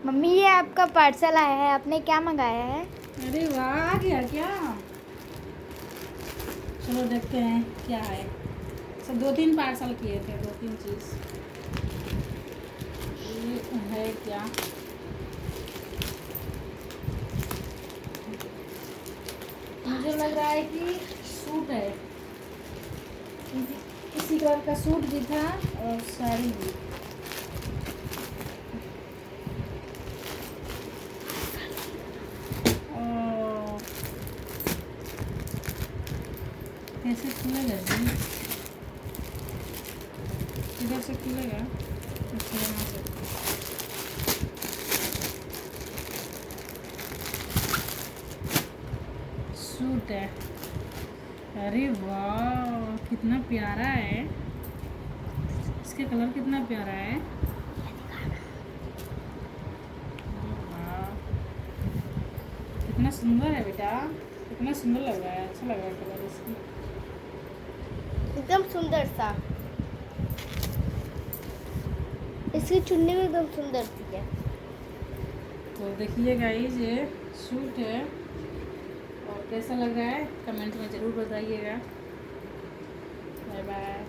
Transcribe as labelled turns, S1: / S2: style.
S1: Mummy ये आपका parcel आया है, आपने क्या मंगाया है?
S2: अरे वाह, आ गया क्या? चलो देखते हैं क्या है। सब 2-3 पार्सल किए थे, 2-3 चीज़। ये है क्या? मुझे लग रहा है कि सूट है। इसी कलर का सूट भी था और साड़ी भी। और कैसे खुलेगा जी? इधर से खुलेगा? अच्छा, यहाँ से। सूट है। अरे वाह, कितना प्यारा है। इसका कलर कितना प्यारा है। वाह, कितना सुंदर है बेटा, कितना सुंदर लग रहा है। अच्छा लग रहा है कलर इसकी।
S1: एकदम सुंदर सा। इसकी चुन्नी भी एकदम सुंदर सी है।
S2: तो देखिए गाइस, ये सूट है और कैसा लग रहा है कमेंट में ज़रूर बताइएगा। Bye bye.